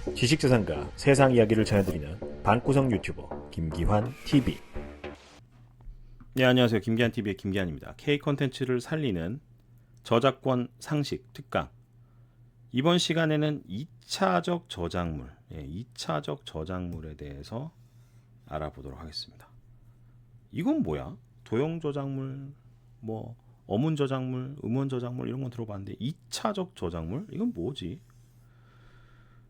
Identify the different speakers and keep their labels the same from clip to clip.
Speaker 1: 지식재산가 세상 이야기를 전해드리는 방구석 유튜버 김기환 TV.
Speaker 2: 네, 안녕하세요. 김기한 TV의 김기한입니다. K 콘텐츠를 살리는 저작권 상식 특강. 이번 시간에는 2차적 저작물, 2차적 저작물에 대해서 알아보도록 하겠습니다. 이건 뭐야? 도형 저작물, 뭐 어문 저작물, 음원 저작물 이런 건 들어봤는데 2차적 저작물? 이건 뭐지?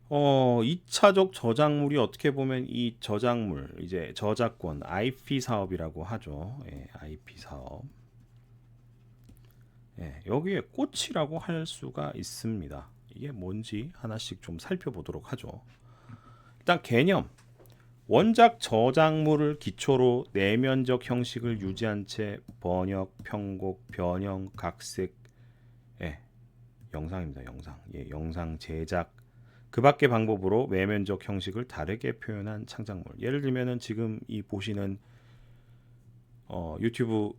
Speaker 2: 2차적 저작물이 어떻게 보면 이 저작물, 이제 저작권, IP 사업이라고 하죠. IP 사업. 여기에 꽃이라고 할 수가 있습니다. 이게 뭔지 하나씩 좀 살펴보도록 하죠. 일단 개념. 원작 저작물을 기초로 내면적 형식을 유지한 채 번역, 편곡, 변형, 각색, 영상입니다. 영상. 영상 제작, 그 밖의 방법으로 외면적 형식을 다르게 표현한 창작물. 예를 들면은 지금 이 보시는 유튜브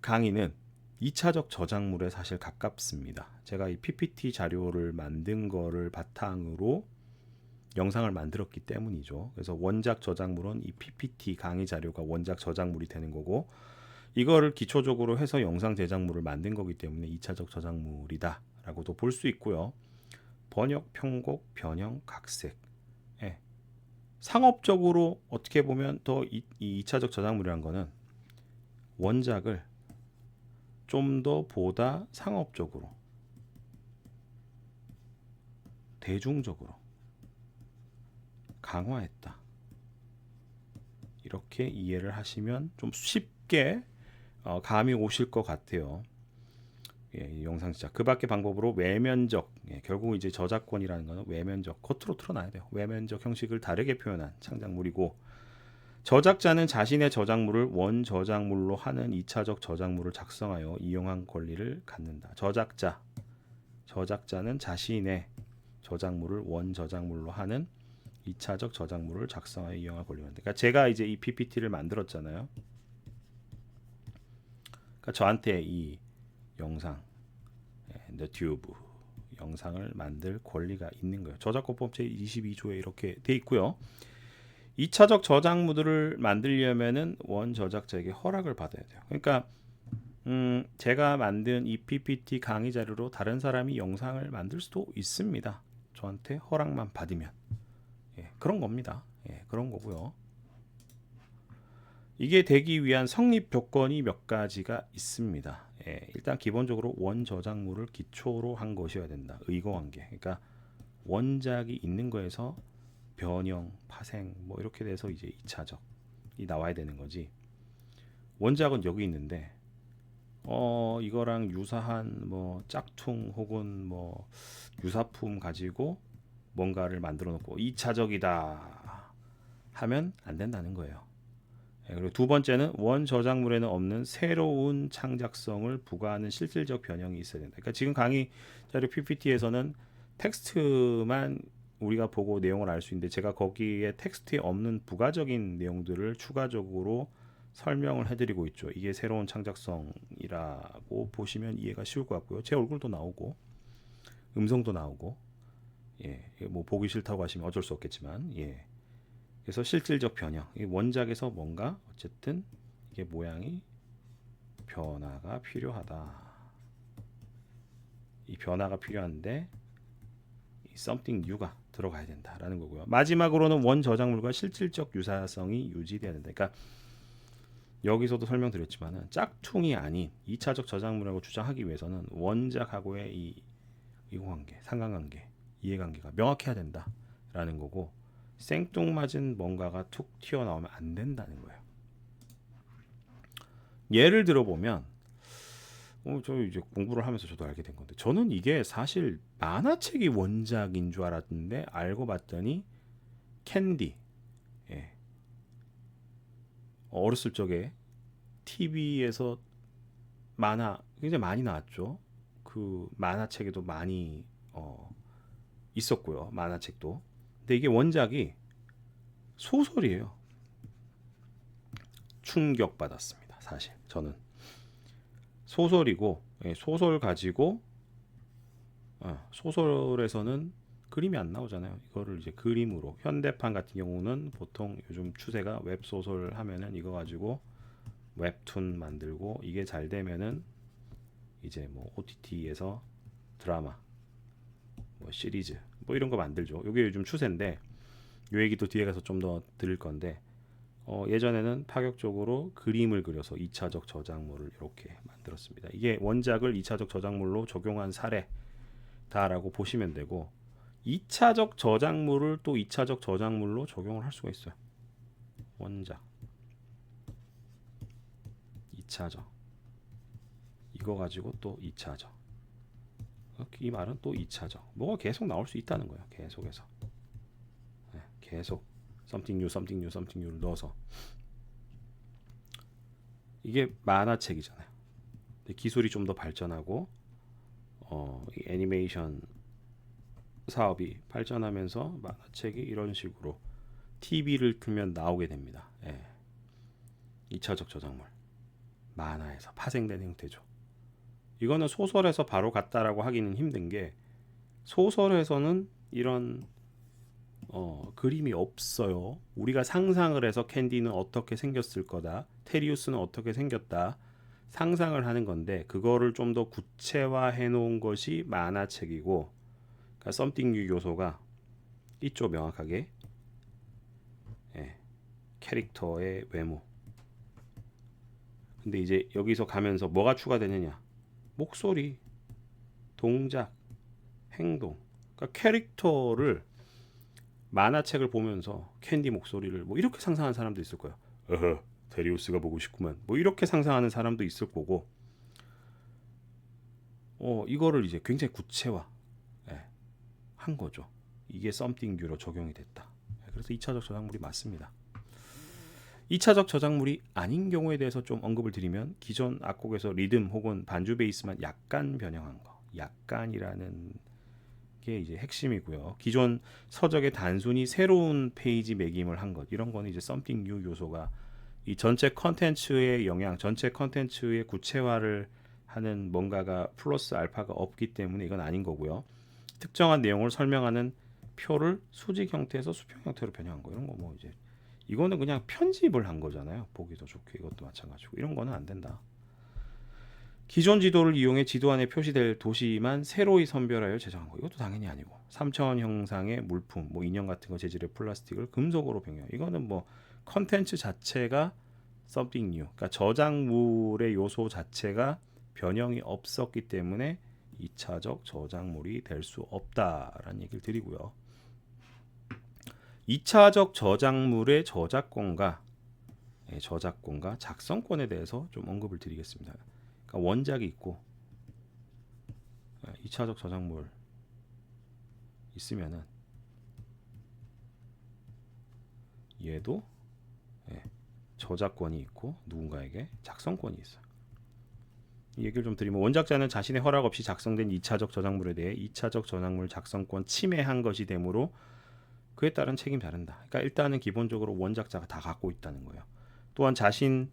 Speaker 2: 강의는 2차적 저작물에 사실 가깝습니다. 제가 이 PPT 자료를 만든 거를 바탕으로 영상을 만들었기 때문이죠. 그래서 원작 저작물은 이 PPT 강의 자료가 원작 저작물이 되는 거고, 이거를 기초적으로 해서 영상 제작물을 만든 거기 때문에 2차적 저작물이다 라고도 볼 수 있고요. 번역, 편곡, 변형, 각색. 상업적으로 어떻게 보면 더 이 2차적 저작물이라는 거는 원작을 좀 더 보다 상업적으로, 대중적으로 강화했다. 이렇게 이해를 하시면 좀 쉽게 감이 오실 것 같아요. 영상 시작. 그 밖의 방법으로 외면적, 결국 이제 저작권이라는 것은 외면적, 겉으로 드러나야 돼요. 외면적 형식을 다르게 표현한 창작물이고, 저작자는 자신의 저작물을 원 저작물로 하는 2차적 저작물을 작성하여 이용한 권리를 갖는다. 저작자는 자신의 저작물을 원 저작물로 하는 2차적 저작물을 작성하여 이용할 권리를 갖는다. 그러니까 제가 이제 이 PPT를 만들었잖아요. 그러니까 저한테 이 영상, 너튜브 영상을 만들 권리가 있는 거예요. 저작권법 제22조에 이렇게 돼 있고요. 2차적 저작물들을 만들려면은 원 저작자에게 허락을 받아야 돼요. 그러니까 제가 만든 이 PPT 강의 자료로 다른 사람이 영상을 만들 수도 있습니다. 저한테 허락만 받으면. 그런 겁니다. 그런 거고요. 이게 되기 위한 성립 조건이 몇 가지가 있습니다. 일단 기본적으로 원 저작물을 기초로 한 것이어야 된다. 의거관계. 그러니까 원작이 있는 거에서 변형, 파생 뭐 이렇게 돼서 이제 2차적이 나와야 되는 거지. 원작은 여기 있는데 이거랑 유사한 뭐 짝퉁 혹은 뭐 유사품 가지고 뭔가를 만들어 놓고 2차적이다 하면 안 된다는 거예요. 그리고 두 번째는 원 저작물에는 없는 새로운 창작성을 부과하는 실질적 변형이 있어야 된다. 그러니까 지금 강의 자료 PPT에서는 텍스트만 우리가 보고 내용을 알 수 있는데, 제가 거기에 텍스트에 없는 부가적인 내용들을 추가적으로 설명을 해드리고 있죠. 이게 새로운 창작성이라고 보시면 이해가 쉬울 것 같고요. 제 얼굴도 나오고 음성도 나오고, 뭐 보기 싫다고 하시면 어쩔 수 없겠지만, 그래서 실질적 변형, 원작에서 뭔가 어쨌든 이게 모양이 변화가 필요하다. 이 변화가 필요한데 이 something new가 들어가야 된다라는 거고요. 마지막으로는 원 저작물과 실질적 유사성이 유지돼야 된다. 그러니까 여기서도 설명드렸지만은 짝퉁이 아닌 2차적 저작물이라고 주장하기 위해서는 원작하고의 이 이공관계, 상관관계, 이해관계가 명확해야 된다라는 거고, 생뚱맞은 뭔가가 툭 튀어나오면 안 된다는 거예요. 예를 들어보면 저 이제 공부를 하면서 저도 알게 된 건데, 저는 이게 사실 만화책이 원작인 줄 알았는데 알고 봤더니 캔디, 어렸을 적에 TV에서 만화 굉장히 많이 나왔죠. 그 만화책에도 많이 있었고요. 만화책도. 근데 이게 원작이 소설이에요. 충격받았습니다. 사실 저는 소설이고, 소설 가지고 소설에서는 그림이 안 나오잖아요. 이거를 이제 그림으로, 현대판 같은 경우는 보통 요즘 추세가 웹소설 하면은 이거 가지고 웹툰 만들고, 이게 잘 되면은 이제 뭐 OTT에서 드라마, 뭐 시리즈, 뭐 이런 거 만들죠. 이게 요즘 추세인데, 요 얘기도 뒤에 가서 좀 더 들을 건데, 예전에는 파격적으로 그림을 그려서 2차적 저작물을 이렇게 만들었습니다. 이게 원작을 2차적 저작물로 적용한 사례다라고 보시면 되고, 2차적 저작물을 또 2차적 저작물로 적용을 할 수가 있어요. 원작 2차적, 이거 가지고 또 2차적, 이 말은 또 2차적, 뭐가 계속 나올 수 있다는 거예요. 계속해서 계속 something new, something new, something new를 넣어서. 이게 만화책이잖아요. 근데 기술이 좀 더 발전하고 이 애니메이션 사업이 발전하면서 만화책이 이런 식으로 TV를 틀면 나오게 됩니다. 2차적 저작물, 만화에서 파생된 형태죠. 이거는 소설에서 바로 갔다라고 하기는 힘든 게, 소설에서는 이런 그림이 없어요. 우리가 상상을 해서 캔디는 어떻게 생겼을 거다, 테리우스는 어떻게 생겼다 상상을 하는 건데, 그거를 좀 더 구체화해 놓은 것이 만화책이고, 그러니까 썸띵 뉴 요소가 있죠, 명확하게. 캐릭터의 외모. 근데 이제 여기서 가면서 뭐가 추가되느냐, 목소리, 동작, 행동. 그러니까 캐릭터를 만화책을 보면서 캔디 목소리를 뭐 이렇게 상상하는 사람도 있을 거예요. 데리우스가 보고 싶구만, 뭐 이렇게 상상하는 사람도 있을 거고, 이거를 이제 굉장히 구체화 한 거죠. 이게 썸띵 뉴로 적용이 됐다. 그래서 2차적 저작물이 맞습니다. 2차적 저작물이 아닌 경우에 대해서 좀 언급을 드리면, 기존 악곡에서 리듬 혹은 반주 베이스만 약간 변형한 거, 약간이라는 게 이제 핵심이고요. 기존 서적에 단순히 새로운 페이지 매김을 한 것, 이런 거는 이제 something new 요소가 이 전체 컨텐츠의 영향, 전체 컨텐츠의 구체화를 하는 뭔가가 플러스 알파가 없기 때문에 이건 아닌 거고요. 특정한 내용을 설명하는 표를 수직 형태에서 수평 형태로 변형한 거, 이런 거 뭐 이제 이거는 그냥 편집을 한 거잖아요. 보기도 좋게. 이것도 마찬가지고, 이런 거는 안 된다. 기존 지도를 이용해 지도 안에 표시될 도시만 새로이 선별하여 제작한 거, 이것도 당연히 아니고, 3차원 형상의 물품, 뭐 인형 같은 거 재질의 플라스틱을 금속으로 변경, 이거는 뭐 컨텐츠 자체가 something new, 그러니까 저작물의 요소 자체가 변형이 없었기 때문에 2차적 저작물이 될 수 없다라는 얘기를 드리고요. 2차적 저작물의 저작권과 작성권에 대해서 좀 언급을 드리겠습니다. 그러니까 원작이 있고 2차적 저작물 있으면은 얘도 저작권이 있고 누군가에게 작성권이 있어요. 이 얘기를 좀 드리면, 원작자는 자신의 허락 없이 작성된 2차적 저작물에 대해 2차적 저작물 작성권 침해한 것이 되므로 그에 따른 책임이 다른다. 그러니까 일단은 기본적으로 원작자가 다 갖고 있다는 거예요. 또한 자신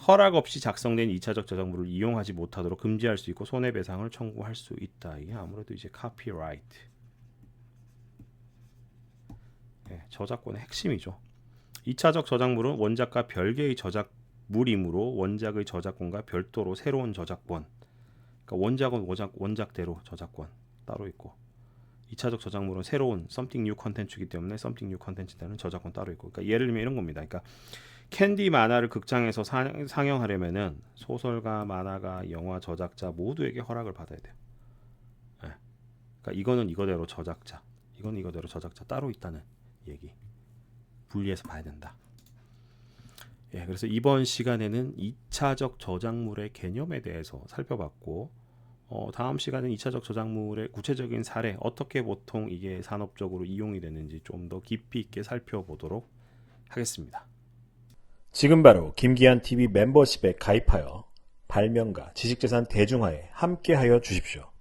Speaker 2: 허락 없이 작성된 2차적 저작물을 이용하지 못하도록 금지할 수 있고 손해배상을 청구할 수 있다. 이게 아무래도 이제 카피라이트, 저작권의 핵심이죠. 2차적 저작물은 원작과 별개의 저작물이므로 원작의 저작권과 별도로 새로운 저작권, 그러니까 원작은 원작대로 저작권 따로 있고, 2차적 저작물은 새로운 something new 컨텐츠이기 때문에 something new 컨텐츠라는 저작권 따로 있고, 그러니까 예를 들면 이런 겁니다. 그러니까 캔디 만화를 극장에서 상영하려면은 소설가, 만화가, 영화 저작자 모두에게 허락을 받아야 돼요. 그러니까 이거는 이거대로 저작자, 이건 이거대로 저작자 따로 있다는 얘기, 분리해서 봐야 된다. 그래서 이번 시간에는 2차적 저작물의 개념에 대해서 살펴봤고, 다음 시간은 2차적 저작물의 구체적인 사례, 어떻게 보통 이게 산업적으로 이용이 되는지 좀 더 깊이 있게 살펴보도록 하겠습니다.
Speaker 1: 지금 바로 김기한 TV 멤버십에 가입하여 발명가, 지식재산 대중화에 함께하여 주십시오.